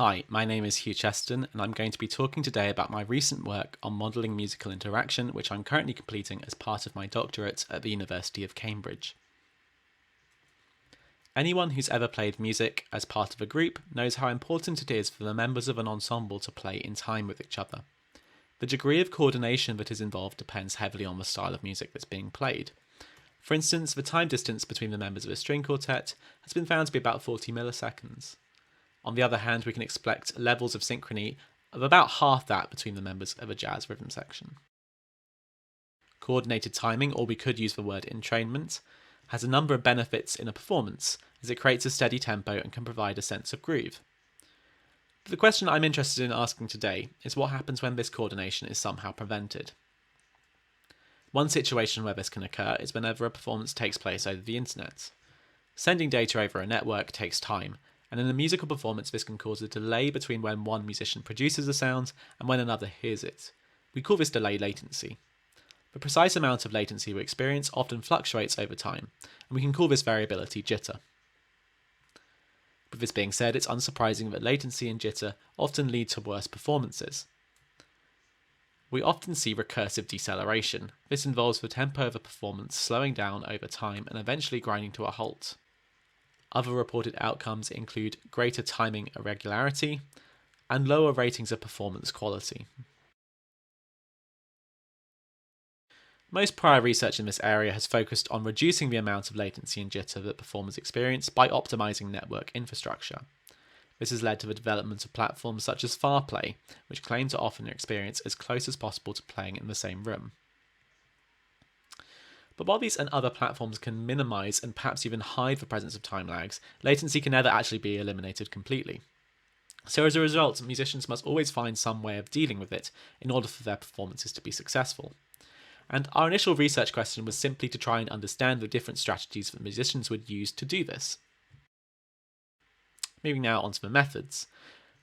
Hi, my name is Huw Cheston, and I'm going to be talking today about my recent work on modelling musical interaction, which I'm currently completing as part of my doctorate at the University of Cambridge. Anyone who's ever played music as part of a group knows how important it is for the members of an ensemble to play in time with each other. The degree of coordination that is involved depends heavily on the style of music that's being played. For instance, the time distance between the members of a string quartet has been found to be about 40 milliseconds. On the other hand, we can expect levels of synchrony of about half that between the members of a jazz rhythm section. Coordinated timing, or we could use the word entrainment, has a number of benefits in a performance, as it creates a steady tempo and can provide a sense of groove. But the question I'm interested in asking today is what happens when this coordination is somehow prevented. One situation where this can occur is whenever a performance takes place over the internet. Sending data over a network takes time, and in a musical performance this can cause a delay between when one musician produces a sound and when another hears it. We call this delay latency. The precise amount of latency we experience often fluctuates over time, and we can call this variability jitter. With this being said, it's unsurprising that latency and jitter often lead to worse performances. We often see recursive deceleration. This involves the tempo of a performance slowing down over time and eventually grinding to a halt. Other reported outcomes include greater timing irregularity and lower ratings of performance quality. Most prior research in this area has focused on reducing the amount of latency and jitter that performers experience by optimizing network infrastructure. This has led to the development of platforms such as FarPlay, which claim to offer an experience as close as possible to playing in the same room. But while these and other platforms can minimize and perhaps even hide the presence of time lags, latency can never actually be eliminated completely. So as a result, musicians must always find some way of dealing with it in order for their performances to be successful. And our initial research question was simply to try and understand the different strategies that musicians would use to do this. Moving now on to the methods.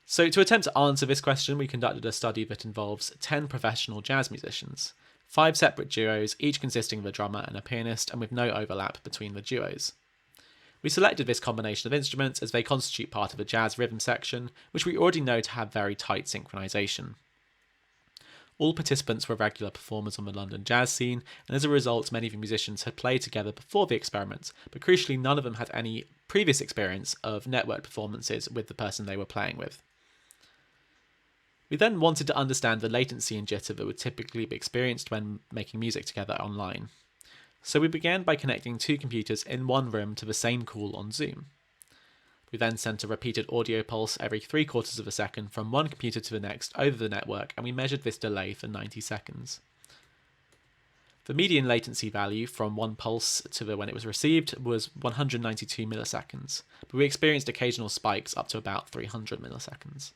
So to attempt to answer this question, we conducted a study that involves 10 professional jazz musicians. 5 separate duos, each consisting of a drummer and a pianist, and with no overlap between the duos. We selected this combination of instruments as they constitute part of a jazz rhythm section, which we already know to have very tight synchronization. All participants were regular performers on the London jazz scene, and as a result, many of the musicians had played together before the experiment, but crucially, none of them had any previous experience of networked performances with the person they were playing with. We then wanted to understand the latency and jitter that would typically be experienced when making music together online. So we began by connecting 2 computers in one room to the same call on Zoom. We then sent a repeated audio pulse every 3/4 of a second from one computer to the next over the network, and we measured this delay for 90 seconds. The median latency value from one pulse to when it was received was 192 milliseconds, but we experienced occasional spikes up to about 300 milliseconds.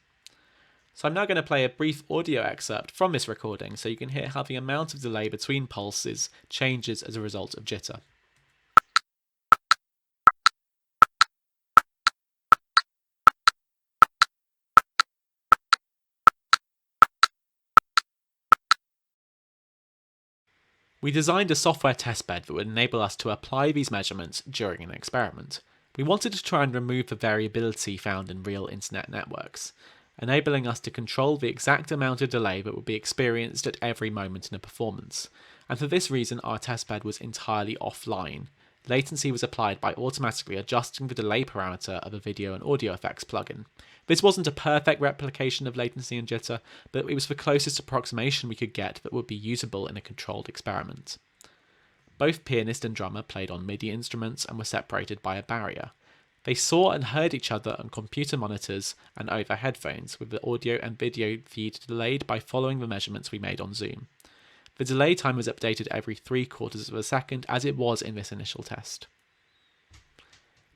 So I'm now going to play a brief audio excerpt from this recording so you can hear how the amount of delay between pulses changes as a result of jitter. We designed a software testbed that would enable us to apply these measurements during an experiment. We wanted to try and remove the variability found in real internet networks, enabling us to control the exact amount of delay that would be experienced at every moment in a performance. And for this reason, our testbed was entirely offline. Latency was applied by automatically adjusting the delay parameter of a video and audio effects plugin. This wasn't a perfect replication of latency and jitter, but it was the closest approximation we could get that would be usable in a controlled experiment. Both pianist and drummer played on MIDI instruments and were separated by a barrier. They saw and heard each other on computer monitors and over headphones, with the audio and video feed delayed by following the measurements we made on Zoom. The delay time was updated every 3/4 of a second, as it was in this initial test.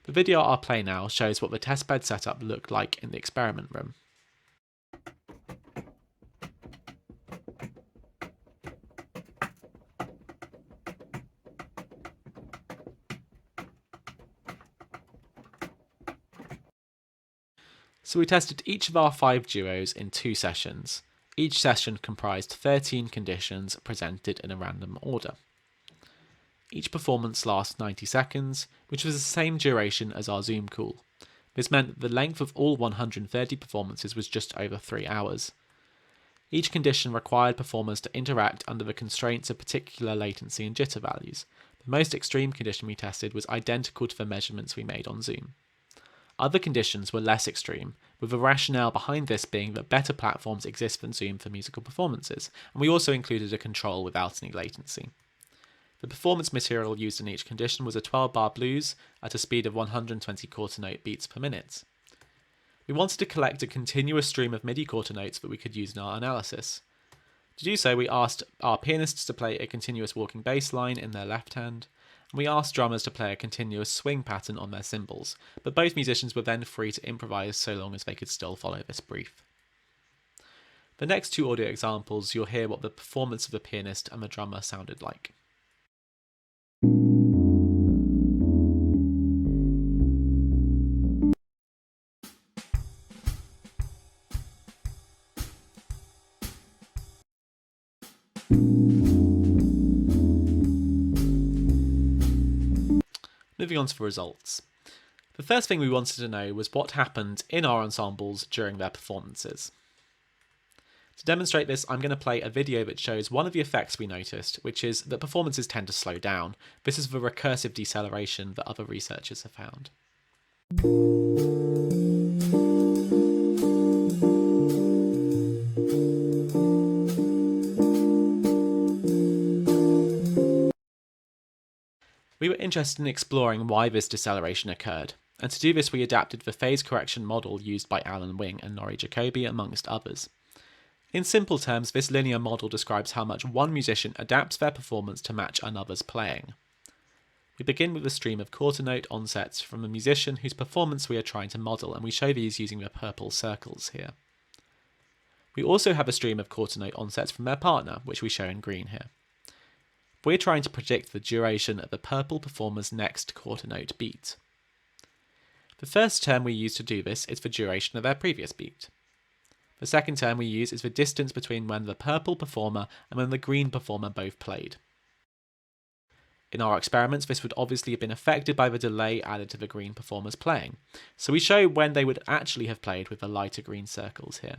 The video I'll play now shows what the testbed setup looked like in the experiment room. So we tested each of our 5 duos in 2 sessions. Each session comprised 13 conditions presented in a random order. Each performance lasts 90 seconds, which was the same duration as our Zoom call. This meant that the length of all 130 performances was just over 3 hours. Each condition required performers to interact under the constraints of particular latency and jitter values. The most extreme condition we tested was identical to the measurements we made on Zoom. Other conditions were less extreme, with the rationale behind this being that better platforms exist than Zoom for musical performances, and we also included a control without any latency. The performance material used in each condition was a 12-bar blues at a speed of 120 quarter note beats per minute. We wanted to collect a continuous stream of MIDI quarter notes that we could use in our analysis. To do so, we asked our pianists to play a continuous walking bass line in their left hand, and we asked drummers to play a continuous swing pattern on their cymbals, but both musicians were then free to improvise so long as they could still follow this brief. The next two audio examples, you'll hear what the performance of the pianist and the drummer sounded like. Moving on to the results. The first thing we wanted to know was what happened in our ensembles during their performances. To demonstrate this, I'm going to play a video that shows one of the effects we noticed, which is that performances tend to slow down. This is the recursive deceleration that other researchers have found. We were interested in exploring why this deceleration occurred, and to do this we adapted the phase correction model used by Alan Wing and Norrie Jacobi amongst others. In simple terms, this linear model describes how much one musician adapts their performance to match another's playing. We begin with a stream of quarter note onsets from a musician whose performance we are trying to model, and we show these using the purple circles here. We also have a stream of quarter note onsets from their partner, which we show in green here. We're trying to predict the duration of the purple performer's next quarter note beat. The first term we use to do this is the duration of their previous beat. The second term we use is the distance between when the purple performer and when the green performer both played. In our experiments, this would obviously have been affected by the delay added to the green performer's playing, so we show when they would actually have played with the lighter green circles here.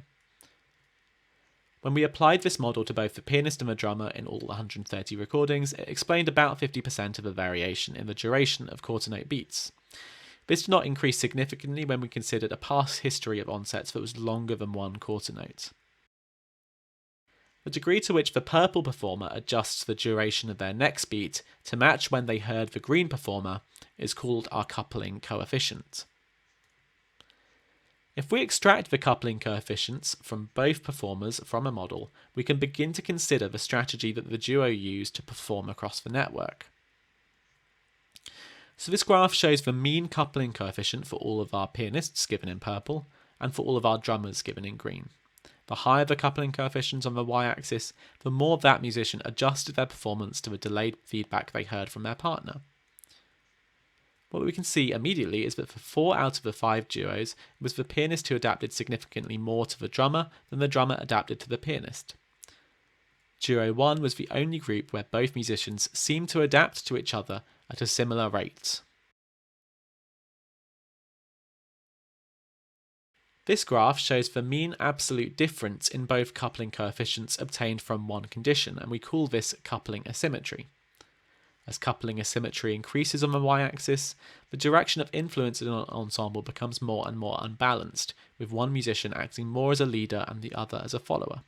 When we applied this model to both the pianist and the drummer in all 130 recordings, it explained about 50% of the variation in the duration of quarter note beats. This did not increase significantly when we considered a past history of onsets that was longer than one quarter note. The degree to which the purple performer adjusts the duration of their next beat to match when they heard the green performer is called our coupling coefficient. If we extract the coupling coefficients from both performers from a model, we can begin to consider the strategy that the duo used to perform across the network. So this graph shows the mean coupling coefficient for all of our pianists given in purple and for all of our drummers given in green. The higher the coupling coefficient on the y-axis, the more that musician adjusted their performance to the delayed feedback they heard from their partner. What we can see immediately is that for 4 out of the 5 duos, it was the pianist who adapted significantly more to the drummer than the drummer adapted to the pianist. Duo 1 was the only group where both musicians seemed to adapt to each other at a similar rate. This graph shows the mean absolute difference in both coupling coefficients obtained from one condition, and we call this coupling asymmetry. As coupling asymmetry increases on the y-axis, the direction of influence in an ensemble becomes more and more unbalanced, with one musician acting more as a leader and the other as a follower.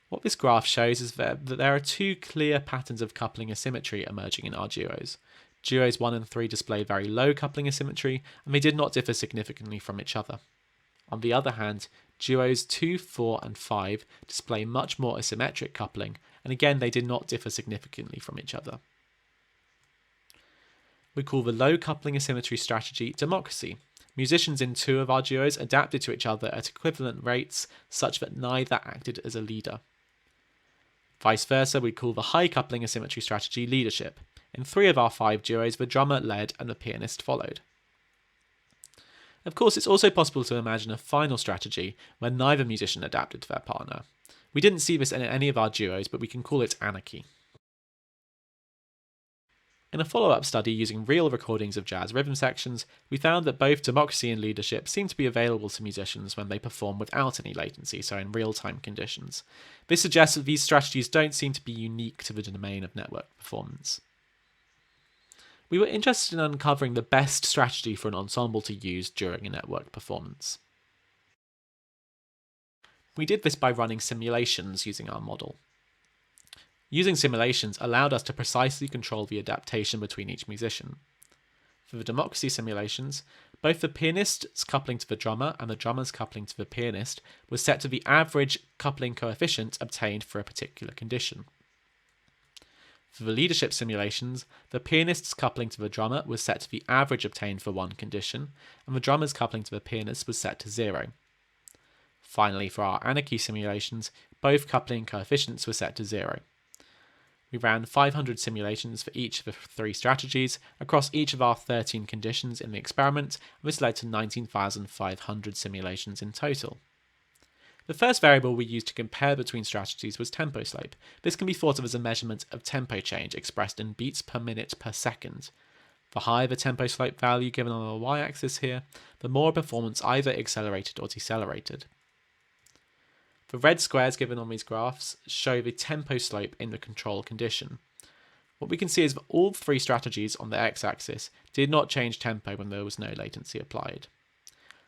What this graph shows is that there are two clear patterns of coupling asymmetry emerging in our duos. Duos 1 and 3 display very low coupling asymmetry, and they did not differ significantly from each other. On the other hand, duos 2, 4 and 5 display much more asymmetric coupling, and again they did not differ significantly from each other. We call the low coupling asymmetry strategy democracy. Musicians in 2 of our duos adapted to each other at equivalent rates such that neither acted as a leader. Vice versa, we call the high coupling asymmetry strategy leadership. In 3 of our 5 duos, the drummer led and the pianist followed. Of course, it's also possible to imagine a final strategy where neither musician adapted to their partner. We didn't see this in any of our duos, but we can call it anarchy. In a follow-up study using real recordings of jazz rhythm sections, we found that both democracy and leadership seem to be available to musicians when they perform without any latency, so in real-time conditions. This suggests that these strategies don't seem to be unique to the domain of network performance. We were interested in uncovering the best strategy for an ensemble to use during a network performance. We did this by running simulations using our model. Using simulations allowed us to precisely control the adaptation between each musician. For the democracy simulations, both the pianist's coupling to the drummer and the drummer's coupling to the pianist was set to the average coupling coefficient obtained for a particular condition. For the leadership simulations, the pianist's coupling to the drummer was set to the average obtained for one condition, and the drummer's coupling to the pianist was set to 0. Finally, for our anarchy simulations, both coupling coefficients were set to 0. We ran 500 simulations for each of the 3 strategies across each of our 13 conditions in the experiment, and this led to 19,500 simulations in total. The first variable we used to compare between strategies was tempo slope. This can be thought of as a measurement of tempo change expressed in beats per minute per second. The higher the tempo slope value given on the y-axis here, the more performance either accelerated or decelerated. The red squares given on these graphs show the tempo slope in the control condition. What we can see is that all 3 strategies on the x-axis did not change tempo when there was no latency applied.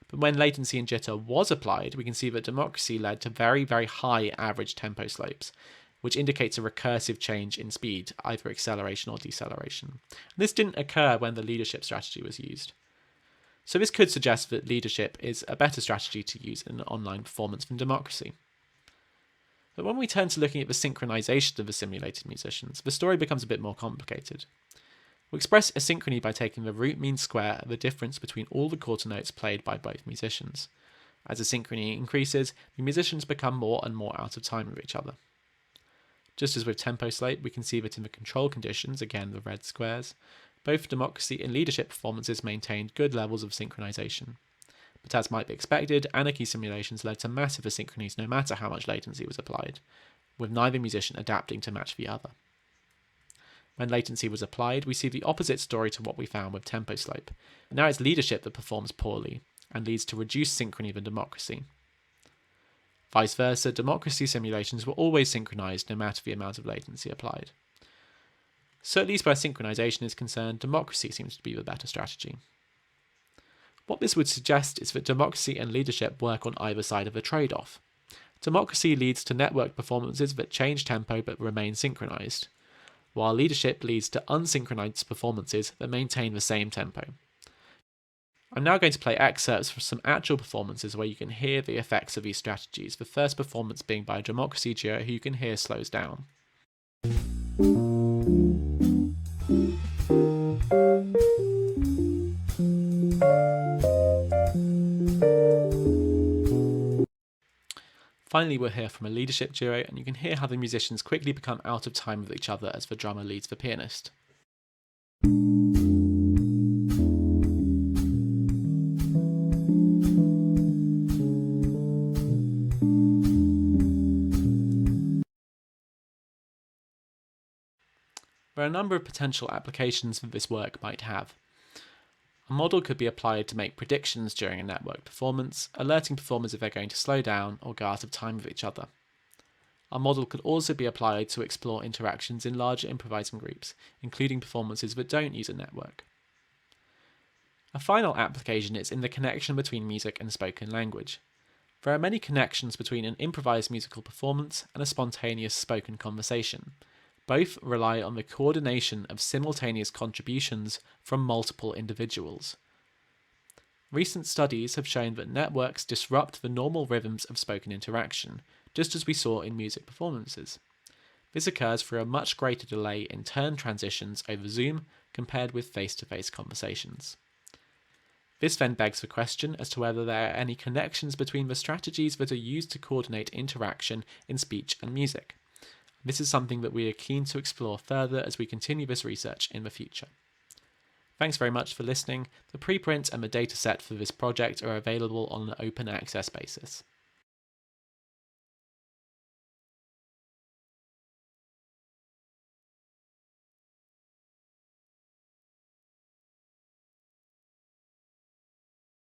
But when latency and jitter was applied, we can see that democracy led to very, very high average tempo slopes, which indicates a recursive change in speed, either acceleration or deceleration. And this didn't occur when the leadership strategy was used. So this could suggest that leadership is a better strategy to use in an online performance than democracy. But when we turn to looking at the synchronization of the simulated musicians, the story becomes a bit more complicated. We express asynchrony by taking the root mean square of the difference between all the quarter notes played by both musicians. As asynchrony increases, the musicians become more and more out of time with each other. Just as with tempo slope, we can see that in the control conditions, again the red squares, both democracy and leadership performances maintained good levels of synchronization. But as might be expected, anarchy simulations led to massive asynchronies no matter how much latency was applied, with neither musician adapting to match the other. When latency was applied, we see the opposite story to what we found with tempo slope. Now it's leadership that performs poorly, and leads to reduced synchrony than democracy. Vice versa, democracy simulations were always synchronized no matter the amount of latency applied. So at least where synchronization is concerned, democracy seems to be the better strategy. What this would suggest is that democracy and leadership work on either side of the trade-off. Democracy leads to network performances that change tempo but remain synchronized, while leadership leads to unsynchronized performances that maintain the same tempo. I'm now going to play excerpts from some actual performances where you can hear the effects of these strategies, the first performance being by a democracy duo who you can hear slows down. Finally, we'll hear from a leadership duo, and you can hear how the musicians quickly become out of time with each other as the drummer leads the pianist. There are a number of potential applications that this work might have. A model could be applied to make predictions during a network performance, alerting performers if they're going to slow down or go out of time with each other. Our model could also be applied to explore interactions in larger improvising groups, including performances that don't use a network. A final application is in the connection between music and spoken language. There are many connections between an improvised musical performance and a spontaneous spoken conversation. Both rely on the coordination of simultaneous contributions from multiple individuals. Recent studies have shown that networks disrupt the normal rhythms of spoken interaction, just as we saw in music performances. This occurs through a much greater delay in turn transitions over Zoom compared with face-to-face conversations. This then begs the question as to whether there are any connections between the strategies that are used to coordinate interaction in speech and music. This is something that we are keen to explore further as we continue this research in the future. Thanks very much for listening. The preprint and the dataset for this project are available on an open access basis.